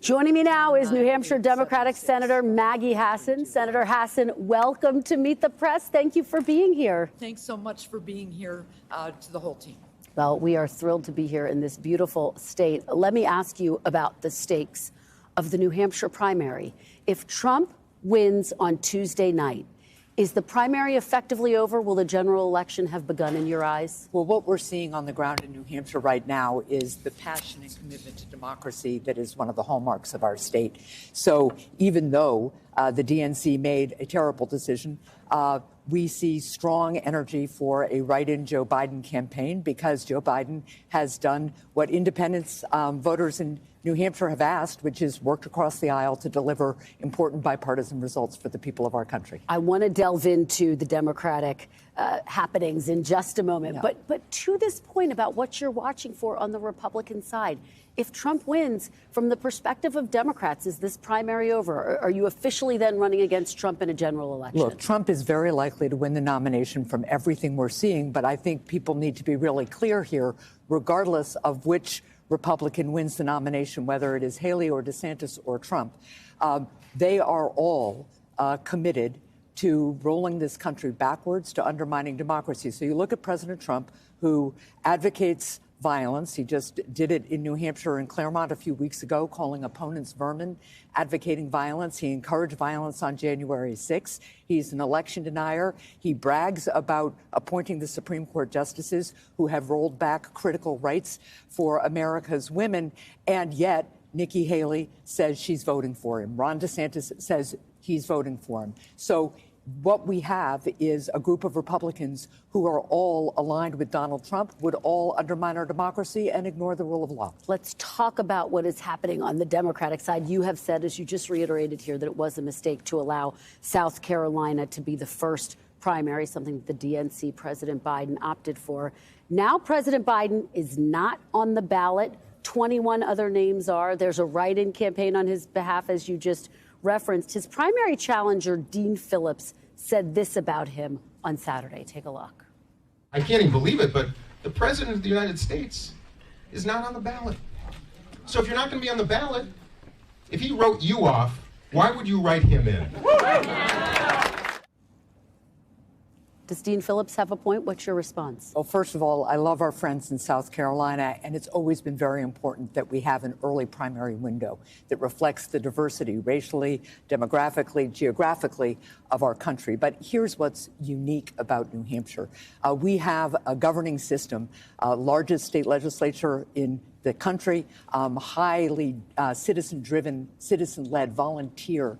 Joining me now is New Hampshire Democratic Senator Maggie Hassan. Senator Hassan, welcome to Meet the Press. Thank you for being here. Thanks so much for being here to the whole team. Well, we are thrilled to be here in this beautiful state. Let me ask you about the stakes of the New Hampshire primary. If Trump wins on Tuesday night, is the primary effectively over? Will the general election have begun in your eyes? Well, what we're seeing on the ground in New Hampshire right now is the passion and commitment to democracy that is one of the hallmarks of our state. So even though the DNC made a terrible decision, we see strong energy for a write-in Joe Biden campaign because Joe Biden has done what independents, voters in New Hampshire have asked, which is worked across the aisle to deliver important bipartisan results for the people of our country. I want to delve into the Democratic happenings in just a moment. Yeah. But to this point about what you're watching for on the Republican side, if Trump wins, from the perspective of Democrats, is this primary over? Or are you officially then running against Trump in a general election? Look, Trump is very likely to win the nomination from everything we're seeing, but I think people need to be really clear here, regardless of which Republican wins the nomination, whether it is Haley or DeSantis or Trump. They are all committed to rolling this country backwards, to undermining democracy. So you look at President Trump, who advocates violence. He just did it in New Hampshire and Claremont a few weeks ago, calling opponents vermin, advocating violence. He encouraged violence on January 6th. He's an election denier. He brags about appointing the Supreme Court justices who have rolled back critical rights for America's women. And yet Nikki Haley says she's voting for him. Ron DeSantis says he's voting for him. So what we have is a group of Republicans who are all aligned with Donald Trump, would all undermine our democracy and ignore the rule of law. Let's talk about what is happening on the Democratic side. You have said, as you just reiterated here, that it was a mistake to allow South Carolina to be the first primary, something that the DNC President Biden opted for. Now President Biden is not on the ballot. 21 other names are. There's a write-in campaign on his behalf, as you just referenced. His primary challenger, Dean Phillips, said this about him on Saturday. Take a look. I can't even believe it, but the President of the United States is not on the ballot. So if you're not going to be on the ballot, if he wrote you off, why would you write him in? Does Dean Phillips have a point? What's your response? Well, first of all, I love our friends in South Carolina, and it's always been very important that we have an early primary window that reflects the diversity racially, demographically, geographically of our country. But here's what's unique about New Hampshire. We have a governing system, largest state legislature in the country, highly citizen-driven, citizen-led, volunteer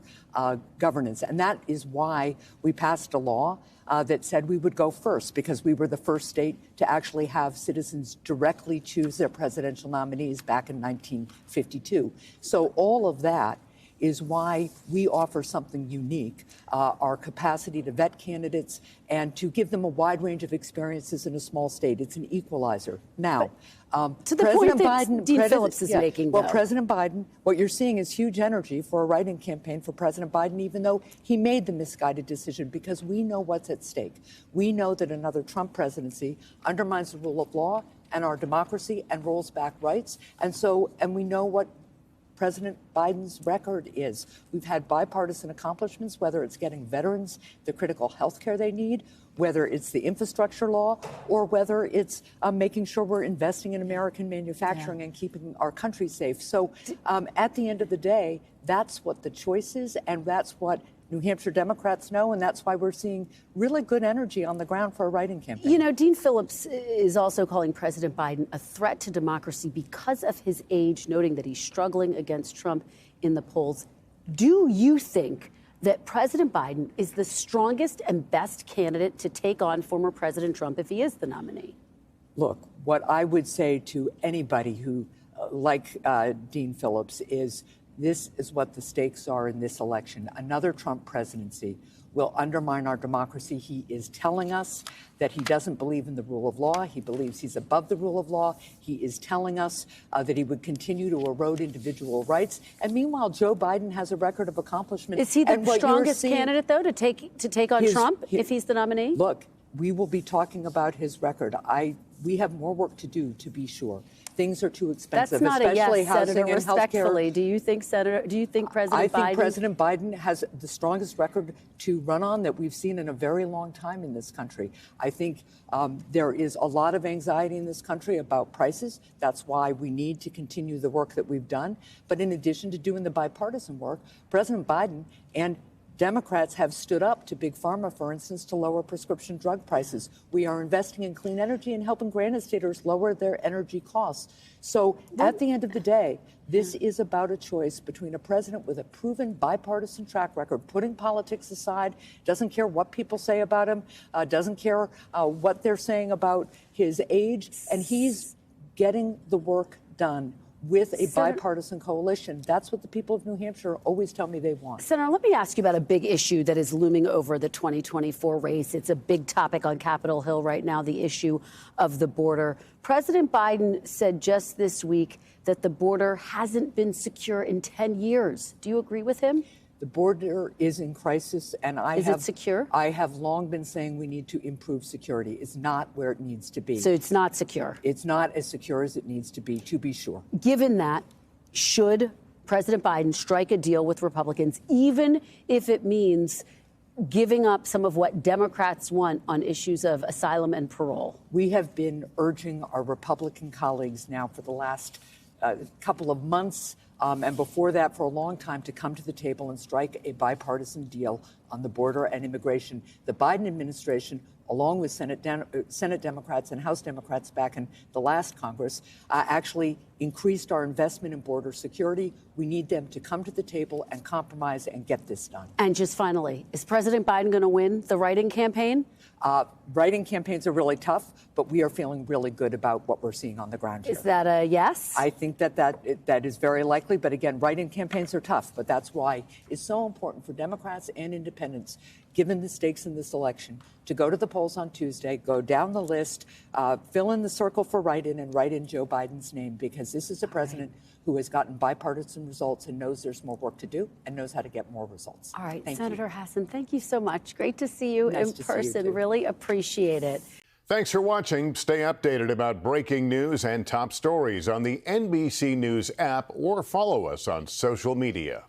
governance. And that is why we passed a law that said we would go first, because we were the first state to actually have citizens directly choose their presidential nominees back in 1952. So all of that is why we offer something unique, our capacity to vet candidates and to give them a wide range of experiences in a small state. It's an equalizer. Now, to the point that Dean Phillips is making, well, President Biden, what you're seeing is huge energy for a write-in campaign for President Biden, even though he made the misguided decision, because we know what's at stake. We know that another Trump presidency undermines the rule of law and our democracy and rolls back rights. And we know what President Biden's record is. We've had bipartisan accomplishments, whether it's getting veterans the critical health care they need, whether it's the infrastructure law, or whether it's making sure we're investing in American manufacturing and keeping our country safe. So at the end of the day, that's what the choice is, and that's what New Hampshire Democrats know, and that's why we're seeing really good energy on the ground for a write-in campaign. You know, Dean Phillips is also calling President Biden a threat to democracy because of his age, noting that he's struggling against Trump in the polls. Do you think that President Biden is the strongest and best candidate to take on former President Trump if he is the nominee? Look, what I would say to anybody who, like Dean Phillips, is this is what the stakes are in this election. Another Trump presidency will undermine our democracy. He is telling us that he doesn't believe in the rule of law. He believes he's above the rule of law. He is telling us that he would continue to erode individual rights. And meanwhile, Joe Biden has a record of accomplishment. Is he the strongest candidate, though, to take on Trump if he's the nominee? Look, we will be talking about his record. I We have more work to do, to be sure. Things are too expensive, That's not especially a yes, housing Senator, and respectfully. healthcare. Do you think President Biden? I think President Biden has the strongest record to run on that we've seen in a very long time in this country. I think there is a lot of anxiety in this country about prices. That's why we need to continue the work that we've done. But in addition to doing the bipartisan work, President Biden and Democrats have stood up to Big Pharma, for instance, to lower prescription drug prices. We are investing in clean energy and helping granite staters lower their energy costs. So at the end of the day, this is about a choice between a president with a proven bipartisan track record, putting politics aside, doesn't care what people say about him, doesn't care what they're saying about his age, and he's getting the work done with a bipartisan coalition. That's what the people of New Hampshire always tell me they want. Senator, let me ask you about a big issue that is looming over the 2024 race. It's a big topic on Capitol Hill right now, the issue of the border. President Biden said just this week that the border hasn't been secure in 10 years. Do you agree with him? The border is in crisis, and Is it secure? I have long been saying we need to improve security. It's not where it needs to be. So it's not secure. It's not as secure as it needs to be sure. Given that, should President Biden strike a deal with Republicans, even if it means giving up some of what Democrats want on issues of asylum and parole? We have been urging our Republican colleagues now for the last couple of months, and before that for a long time, to come to the table and strike a bipartisan deal on the border and immigration. The Biden administration, along with Senate Democrats and House Democrats back in the last Congress, actually increased our investment in border security. We need them to come to the table and compromise and get this done. And just finally, is President Biden going to win the write-in campaign? Write-in campaigns are really tough, but we are feeling really good about what we're seeing on the ground here. Is that a yes? I think that is very likely. But again, write-in campaigns are tough. But that's why it's so important for Democrats and independents, given the stakes in this election, to go to the polls on Tuesday, go down the list, fill in the circle for write-in, and write in Joe Biden's name, because this is a president who has gotten bipartisan results and knows there's more work to do and knows how to get more results. All right, Thank Senator you. Hassan, thank you so much. Great to see you Nice in to see you, person. too. Really appreciate it. Thanks for watching. Stay updated about breaking news and top stories on the NBC News app or follow us on social media.